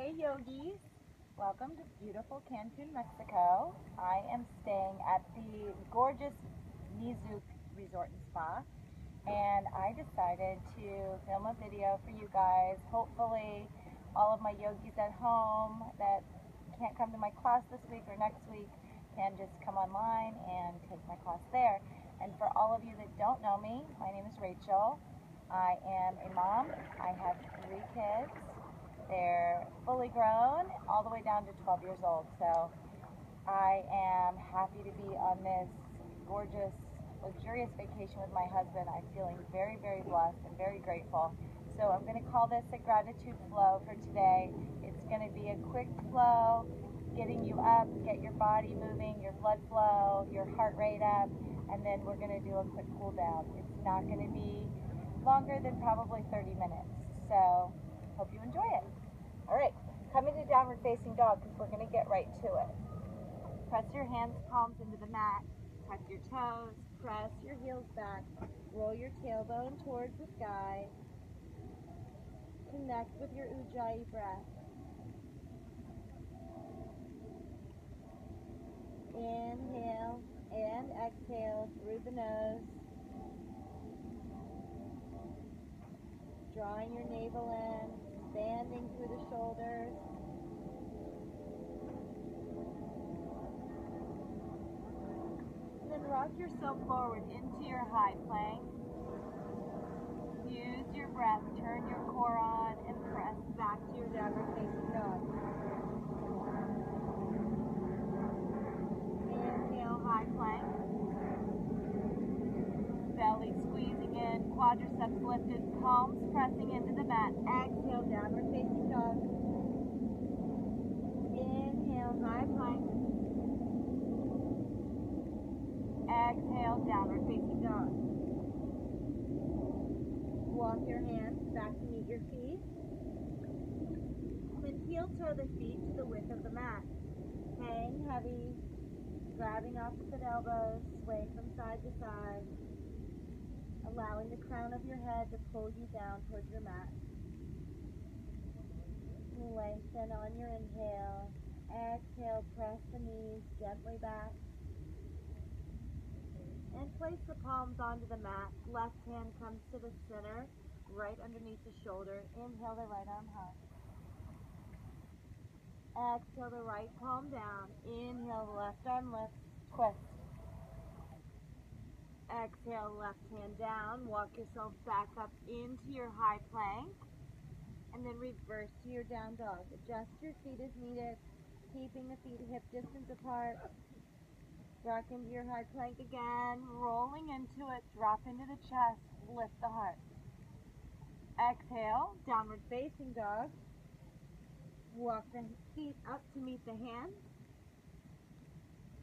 Hey yogis, welcome to beautiful Cancun, Mexico. I am staying at the gorgeous Nizuc Resort and Spa, and I decided to film a video for you guys. Hopefully all of my yogis at home that can't come to my class this week or next week can just come online and take my class there. And for all of you that don't know me, my name is Rachel. I am a mom. I have 3 kids. They're fully grown, all the way down to 12 years old. So I am happy to be on this gorgeous, luxurious vacation with my husband. I'm feeling very, very blessed and very grateful. So I'm going to call this a gratitude flow for today. It's going to be a quick flow, getting you up, get your body moving, your blood flow, your heart rate up, and then we're going to do a quick cool down. It's not going to be longer than probably 30 minutes. So hope you enjoy it. All right, come into downward facing dog because we're going to get right to it. Press your hands, palms into the mat, tuck your toes, press your heels back, roll your tailbone towards the sky, connect with your Ujjayi breath. Inhale and exhale through the nose, drawing your navel in, expanding through the shoulders. And then rock yourself forward into your high plank. Use your breath, turn your core on, and press back to your downward facing dog. Inhale, high plank. Belly squeezing in, quadriceps lifted, palms pressing into the mat. Exhale, downward facing dog. Inhale, high plank. Exhale, downward facing dog. Walk your hands back to meet your feet. Then heel toe the feet to the width of the mat. Hang heavy, grabbing opposite elbows, sway from side to side, allowing the crown of your head to pull you down towards your mat. Lengthen on your inhale. Exhale, press the knees gently back. And place the palms onto the mat. Left hand comes to the center, right underneath the shoulder. Inhale the right arm high. Exhale the right palm down. Inhale the left arm lifts, twist. Exhale, left hand down. Walk yourself back up into your high plank. And then reverse to your down dog. Adjust your feet as needed, keeping the feet hip distance apart. Rock into your high plank again, rolling into it, drop into the chest, lift the heart. Exhale, downward facing dog. Walk the feet up to meet the hands.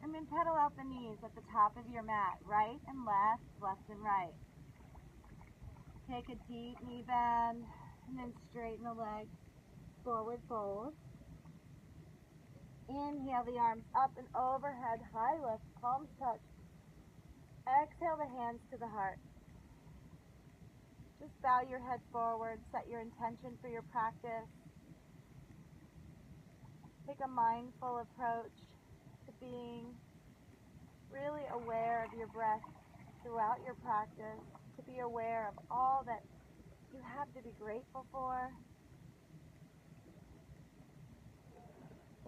And then pedal out the knees at the top of your mat, right and left, left and right. Take a deep knee bend, and then straighten the legs, forward fold. Inhale the arms up and overhead, high lift, palms touch. Exhale the hands to the heart. Just bow your head forward, set your intention for your practice. Take a mindful approach to being really aware of your breath throughout your practice, to be aware of all that you have to be grateful for.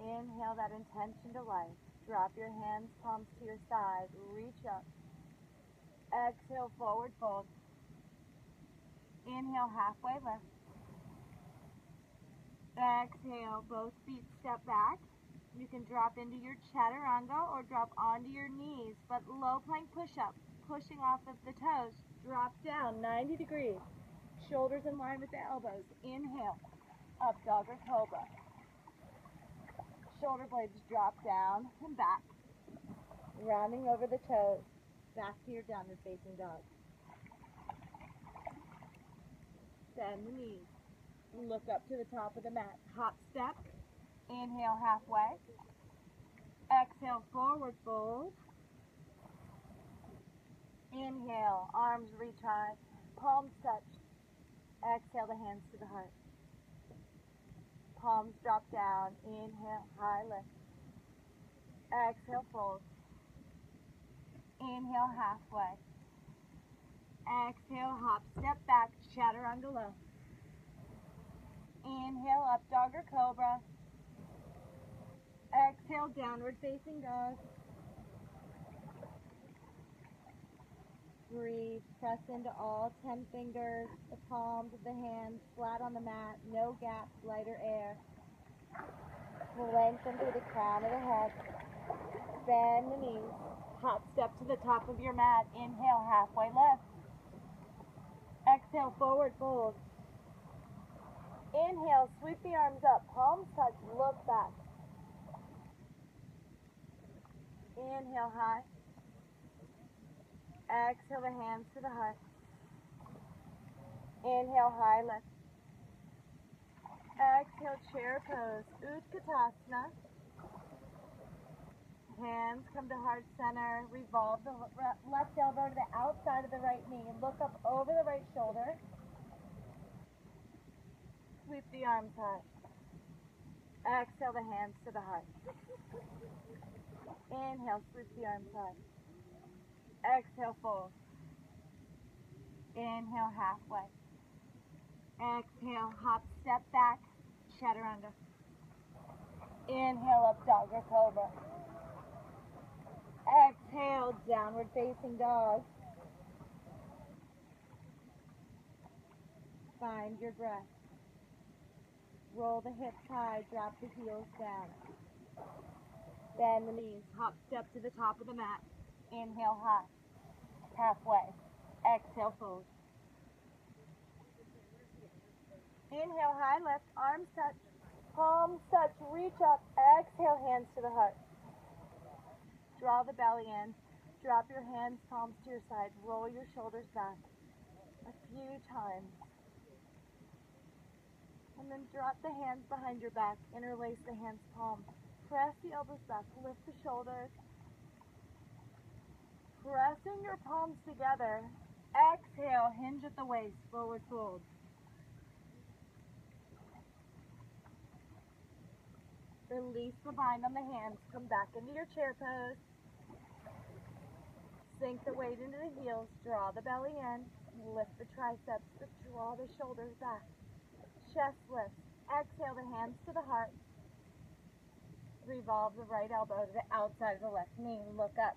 Inhale that intention to life. Drop your hands, palms to your side, reach up. Exhale, forward fold. Inhale, halfway lift. Exhale, both feet step back. You can drop into your chaturanga or drop onto your knees, but low plank push-up, pushing off of the toes. Drop down 90 degrees, shoulders in line with the elbows. Inhale, up dog or cobra. Shoulder blades drop down and back, rounding over the toes, back to your downward facing dog. Bend the knees, look up to the top of the mat. Hop step, inhale halfway, exhale forward fold. Inhale, arms reach high, palms touch. Exhale the hands to the heart. palms drop down. Inhale, high lift. Exhale, fold. Inhale, halfway. Exhale, hop, step back, chaturanga low. Inhale, up dog or cobra. Exhale, downward facing dog. Breathe, press into all 10 fingers, the palms of the hands flat on the mat, no gaps, lighter air. Lengthen through the crown of the head. Bend the knees. Hop step to the top of your mat. Inhale, halfway lift. Exhale, forward fold. Inhale, sweep the arms up, palms touch, look back. Inhale, high. Exhale the hands to the heart. Inhale, high lift. Exhale, chair pose, Utkatasana. Hands come to heart center. Revolve the left elbow to the outside of the right knee. Look up over the right shoulder. Sweep the arms high. Exhale the hands to the heart. Inhale, sweep the arms high. Exhale, fold. Inhale, halfway. Exhale, hop, step back, chaturanga. Inhale, up dog or cobra. Exhale, downward facing dog. Find your breath. Roll the hips high, drop the heels down. Bend the knees, hop, step to the top of the mat. Inhale, high. Halfway. Exhale, fold. Inhale, high lift, arms touch, palms touch, reach up, exhale, hands to the heart. Draw the belly in, drop your hands, palms to your sides, roll your shoulders back a few times. And then drop the hands behind your back, interlace the hands, palms. Press the elbows back, lift the shoulders. Pressing your palms together, exhale, hinge at the waist, forward fold. Release the bind on the hands, come back into your chair pose. Sink the weight into the heels, draw the belly in, lift the triceps, but draw the shoulders back. Chest lift, exhale the hands to the heart. Revolve the right elbow to the outside of the left knee, look up.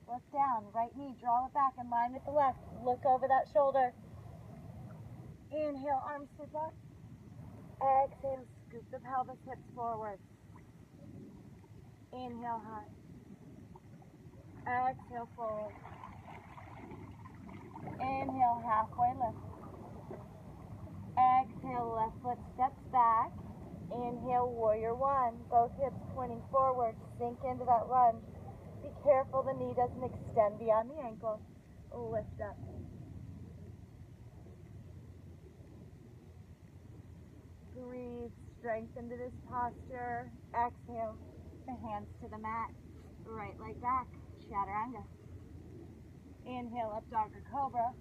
Look down, right knee, draw it back in line with the left. Look over that shoulder. Inhale, arms to the back. Exhale, scoop the pelvis, hips forward. Inhale, high. Exhale, fold. Inhale, halfway lift. Exhale, left foot steps back. Inhale, warrior one. Both hips pointing forward. Sink into that lunge. Be careful the knee doesn't extend beyond the ankle. Lift up. Breathe strength into this posture. Exhale. The hands to the mat. Right leg back. Chaturanga. Inhale, up dog or cobra.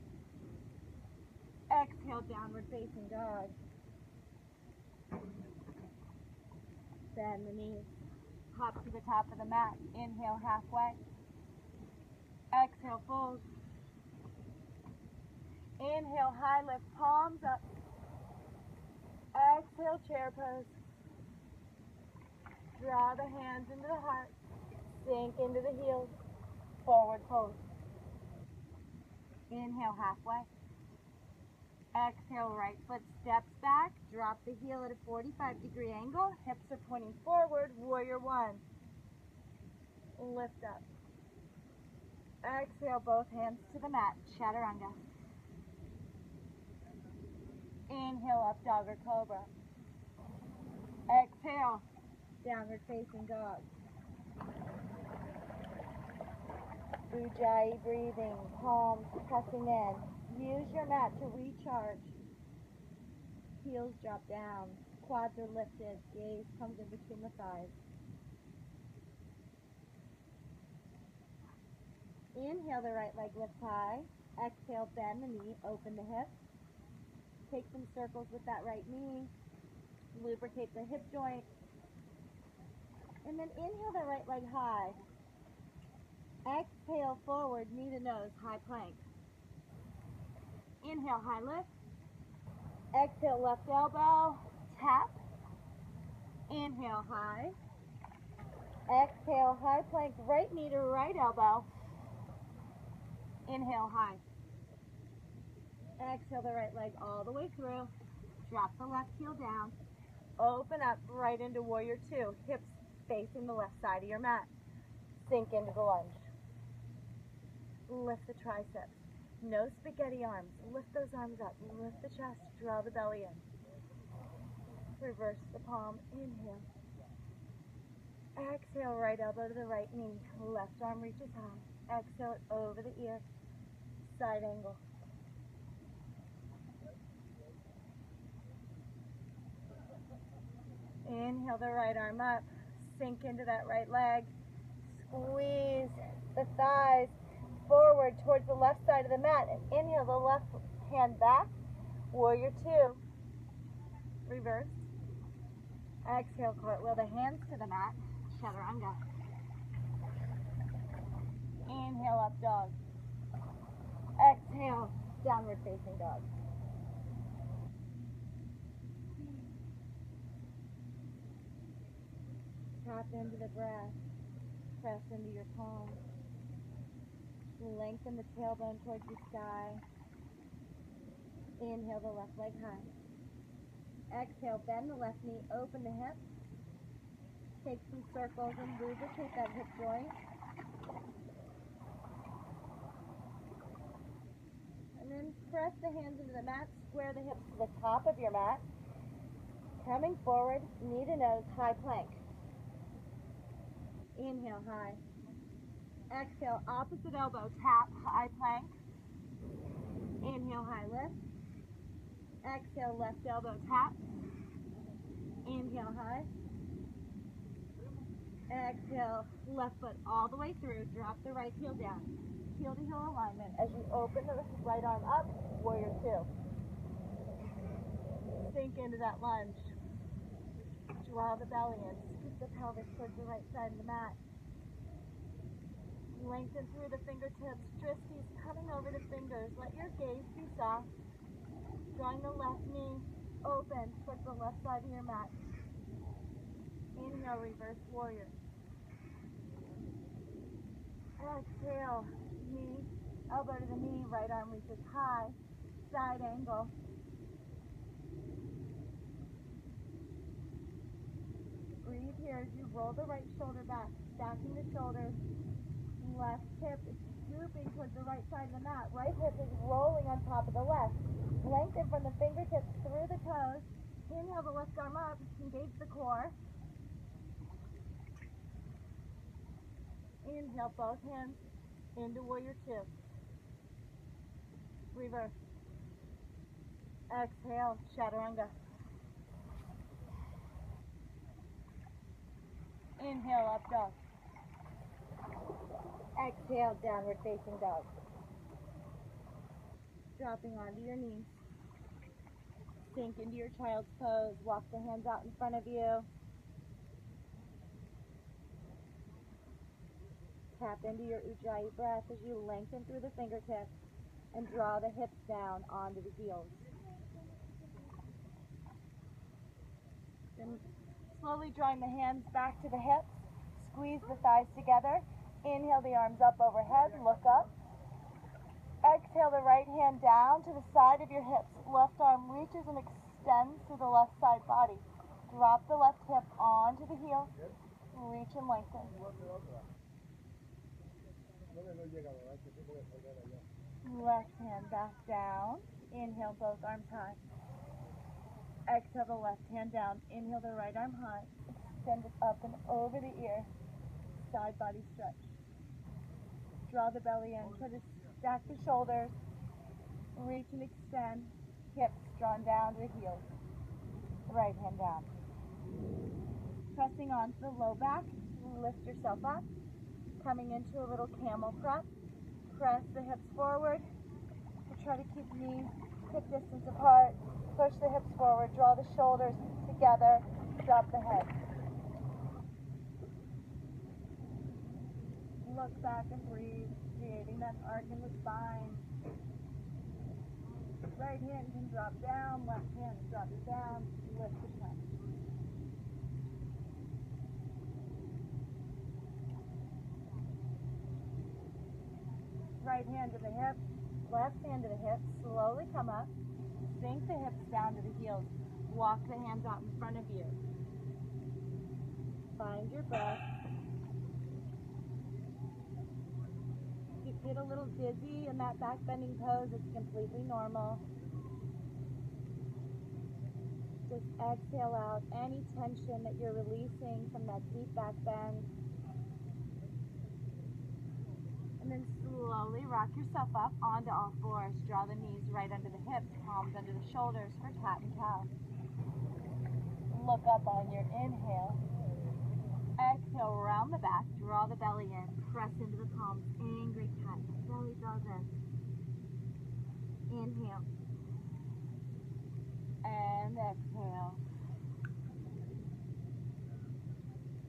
Exhale, downward facing dog. Bend the knees. Hop to the top of the mat. Inhale, halfway. Exhale, fold. Inhale, high lift, palms up. Exhale, chair pose. Draw the hands into the heart. Sink into the heels. Forward fold. Inhale, halfway. Exhale, right foot steps back. Drop the heel at a 45-degree angle. Hips are pointing forward. Warrior one. Lift up. Exhale, both hands to the mat. Chaturanga. Inhale, up dog or cobra. Exhale, downward facing dog. Ujjayi breathing, palms pressing in. Use your mat to recharge. Heels drop down, quads are lifted, gaze comes in between the thighs. Inhale, the right leg lifts high. Exhale, bend the knee, open the hips. Take some circles with that right knee. lubricate the hip joint. And then inhale the right leg high. Exhale forward, knee to nose, high plank. Inhale, high lift. Exhale, left elbow, tap. Inhale, high. Exhale, high plank, right knee to right elbow. Inhale, high. Exhale the right leg all the way through. Drop the left heel down. Open up right into warrior two. Hips facing the left side of your mat. Sink into the lunge. Lift the triceps. No spaghetti arms. Lift those arms up. Lift the chest. Draw the belly in. Reverse the palm. Inhale. Exhale, right elbow to the right knee. Left arm reaches high. Exhale it over the ear. Side angle. Inhale the right arm up. Sink into that right leg. Squeeze the thighs forward towards the left side of the mat. And inhale the left hand back. Warrior two. Reverse. Exhale, cartwheel the hands to the mat. Chaturanga. Inhale, up dog. Exhale, downward facing dog. Tap into the breath. Press into your palm. Lengthen the tailbone towards the sky. Inhale the left leg high. Exhale, bend the left knee, open the hip. Take some circles and lubricate that hip joint. And then press the hands into the mat, square the hips to the top of your mat. Coming forward, knee to nose, high plank. Inhale, high. Exhale, opposite elbow, tap, high plank. Inhale, high lift. Exhale, left elbow, tap. Inhale, high. Exhale, left foot all the way through. Drop the right heel down. Heel to heel alignment as you open the right arm up, warrior two. Sink into that lunge. Draw the belly in. Scoop the pelvis towards the right side of the mat. Lengthen through the fingertips. Dristies coming over the fingers. Let your gaze be soft. Drawing the left knee open towards the left side of your mat. Inhale, reverse warrior. Exhale, knee, elbow to the knee, right arm reaches high, side angle. Breathe here as you roll the right shoulder back, stacking the shoulders. Left hip is drooping towards the right side of the mat. Right hip is rolling on top of the left. Lengthen from the fingertips through the toes. Inhale the left arm up, engage the core. Inhale both hands into warrior two. Reverse. Exhale, chaturanga. Inhale, up dog. Exhale, downward facing dog. Dropping onto your knees. Sink into your child's pose. Walk the hands out in front of you. Tap into your Ujjayi breath as you lengthen through the fingertips and draw the hips down onto the heels. Then slowly drawing the hands back to the hips. Squeeze the thighs together. Inhale the arms up overhead. Look up. Exhale the right hand down to the side of your hips. Left arm reaches and extends to the left side body. Drop the left hip onto the heel. Reach and lengthen. Left hand back down. Inhale both arms high. Exhale the left hand down. Inhale the right arm high. Extend it up and over the ear. Side body stretch. Draw the belly in. Try to stack the shoulders. Reach and extend. Hips drawn down to the heels. Right hand down. Pressing onto the low back. Lift yourself up. Coming into a little camel press. Press the hips forward. Try to keep knees hip distance apart. Push the hips forward. Draw the shoulders to together, drop the head. Look back and breathe, creating that arc in the spine. Right hand can drop down, left hand drop it down, lift the chest. Right hand to the hip, left hand to the hip, slowly come up, sink the hips down to the heels, walk the hands out in front of you. Find your breath. If you get a little dizzy in that back bending pose, it's completely normal. Just exhale out any tension that you're releasing from that deep back bend. And then slowly rock yourself up onto all fours. Draw the knees right under the hips, palms under the shoulders for cat and cow. Look up on your inhale. Exhale, round the back, draw the belly in, press into the palms, angry cat, belly draws in. Inhale. And exhale.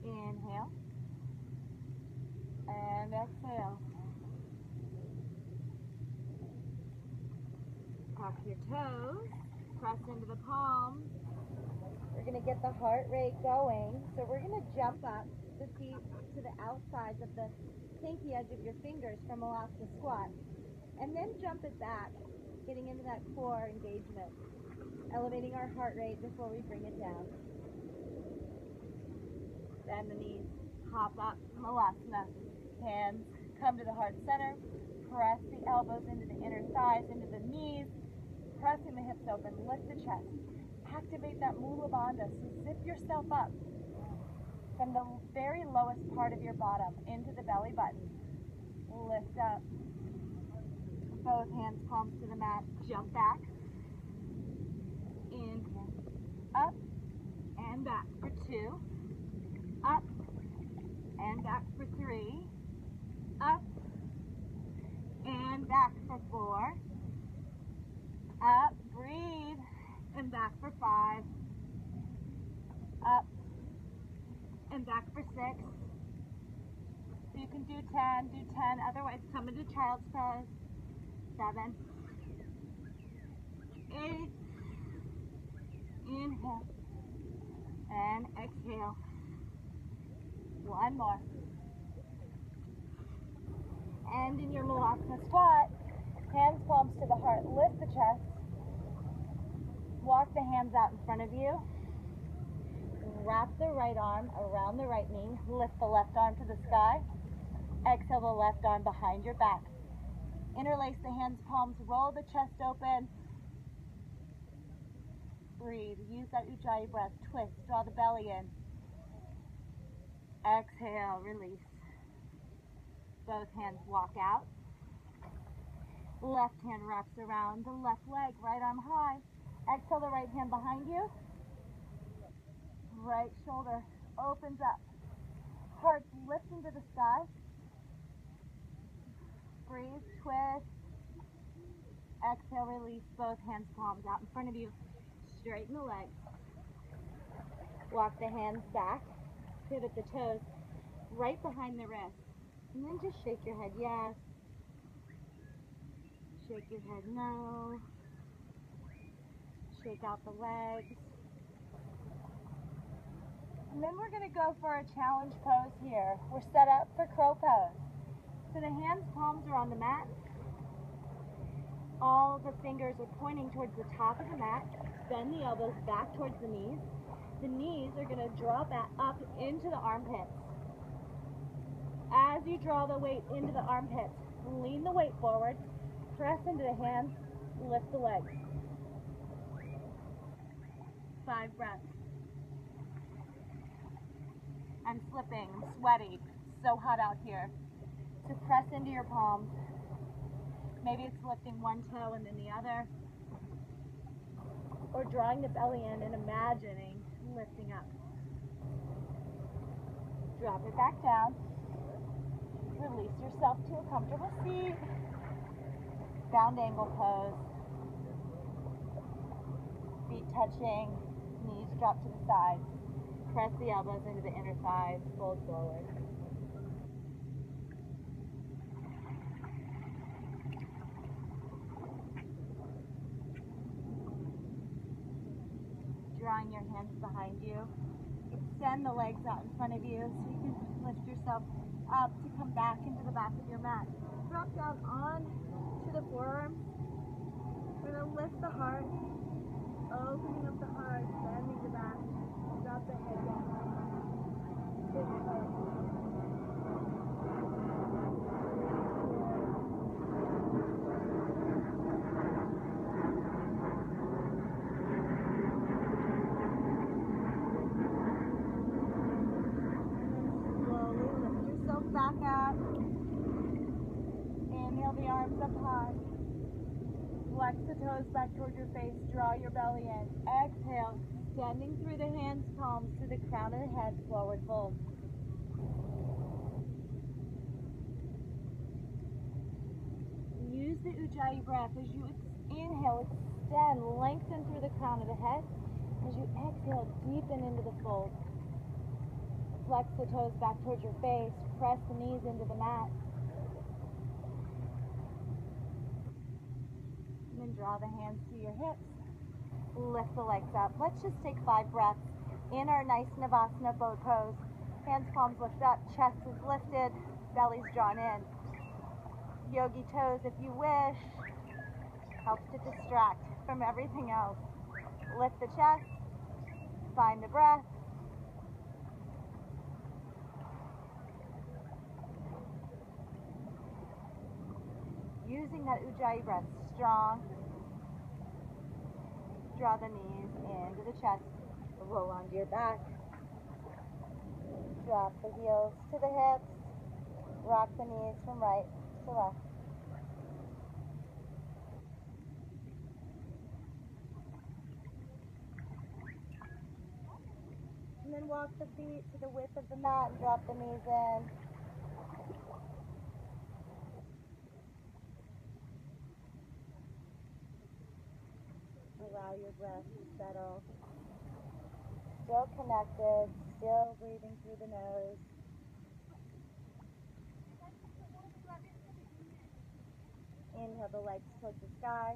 Inhale. And exhale. Tuck your toes, press into the palms. We're going to get the heart rate going. So we're going to jump up the feet to the outsides of the pinky edge of your fingers from Alaska squat. And then jump it back, getting into that core engagement. Elevating our heart rate before we bring it down. Bend the knees, hop up, Navasana. Hands come to the heart center. Press the elbows into the inner thighs, into the knees. Pressing the hips open, lift the chest. Activate that Mula Bandha, so zip yourself up from the very lowest part of your bottom into the belly button. Lift up. Both hands, palms to the mat. Jump back. Inhale. Up and back for 2. Up and back for 3. Up and back for 4. Up, breathe, and back for 5. Up and back for 6. You can do 10, otherwise come into child's pose. 7, 8, inhale, and exhale. 1 more. And in your Malasana squat, hands, palms to the heart, lift the chest. Walk the hands out in front of you. Wrap the right arm around the right knee. Lift the left arm to the sky. Exhale the left arm behind your back. Interlace the hands, palms, roll the chest open. Breathe. Use that Ujjayi breath. Twist. Draw the belly in. Exhale. Release. Both hands walk out. Left hand wraps around the left leg. Right arm high. Exhale the right hand behind you. Right shoulder opens up. Heart lifting to the sky. Breathe. Twist. Exhale. Release. Both hands, palms out in front of you. Straighten the legs. Walk the hands back. Pivot the toes right behind the wrist. And then just shake your head yes. Shake your head no. Shake out the legs. And then we're going to go for a challenge pose here. We're set up for crow pose. So the hands, palms are on the mat. All the fingers are pointing towards the top of the mat. Bend the elbows back towards the knees. The knees are going to draw back up into the armpits. As you draw the weight into the armpits, lean the weight forward, press into the hands, lift the legs. 5 breaths. I'm slipping, I'm sweaty, it's so hot out here. So press into your palms. Maybe it's lifting one toe and then the other. Or drawing the belly in and imagining lifting up. Drop it back down. Release yourself to a comfortable seat. Bound angle pose. Feet touching. Knees drop to the sides. Press the elbows into the inner thighs. Fold forward. Drawing your hands behind you. Extend the legs out in front of you so you can lift yourself up to come back into the back of your mat. Drop down on to the forearms. We're going to lift the heart, opening up the heart, bending the back. Drop the head down. Good heart. Back up. Inhale the arms up high. Flex the toes back towards your face. Draw your belly in. Exhale, extending through the hands, palms to the crown of the head. Forward fold. Use the Ujjayi breath as you inhale, extend, lengthen through the crown of the head. As you exhale, deepen into the fold. Flex the toes back towards your face. Press the knees into the mat. And then draw the hands to your hips. Lift the legs up. Let's just take 5 breaths in our nice Navasana boat pose. Hands, palms lift up. Chest is lifted. Belly's drawn in. Yogi toes if you wish. Helps to distract from everything else. Lift the chest. Find the breath. Using that Ujjayi breath, strong. Draw the knees into the chest. Roll onto your back. Drop the heels to the hips. Rock the knees from right to left. And then walk the feet to the width of the mat and drop the knees in. Allow your breath to settle. Still connected, still breathing through the nose. Inhale the legs towards the sky.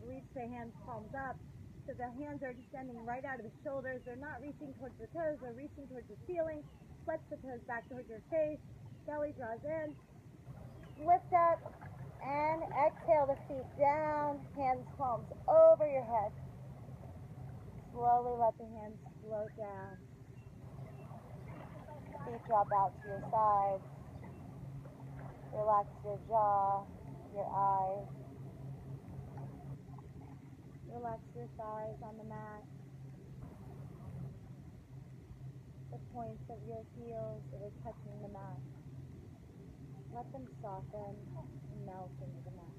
Reach the hands, palms up. So the hands are extending right out of the shoulders. They're not reaching towards the toes, they're reaching towards the ceiling. Flex the toes back towards your face. Belly draws in. Lift up. And exhale the feet down, hands, palms over your head. Slowly let the hands float down. Feet drop out to your sides. Relax your jaw, your eyes. Relax your thighs on the mat. The points of your heels that are touching the mat. Let them soften and melt into the mat.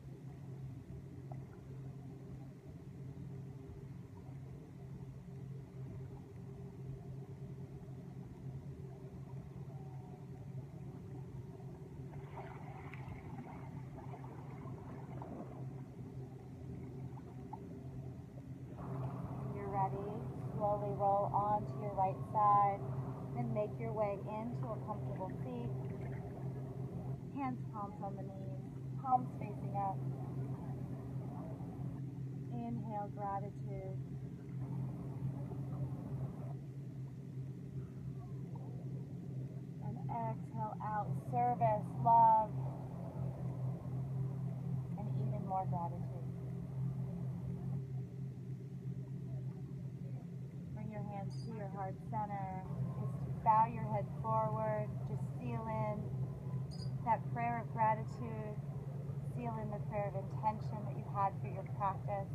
When you're ready, slowly roll onto your right side and make your way into a comfortable seat. Hands, palms on the knees, palms facing up. Inhale, gratitude. And exhale out, service, love, and even more gratitude. Bring your hands to your heart center. Just bow your head forward. Just seal in that prayer of gratitude. Seal in the prayer of intention that you had for your practice.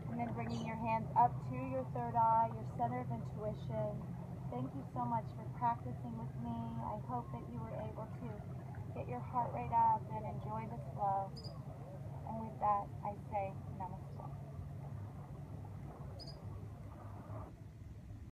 And then bringing your hands up to your third eye, your center of intuition. Thank you so much for practicing with me. I hope that you were able to get your heart rate up and enjoy the flow. And with that, I say namaste.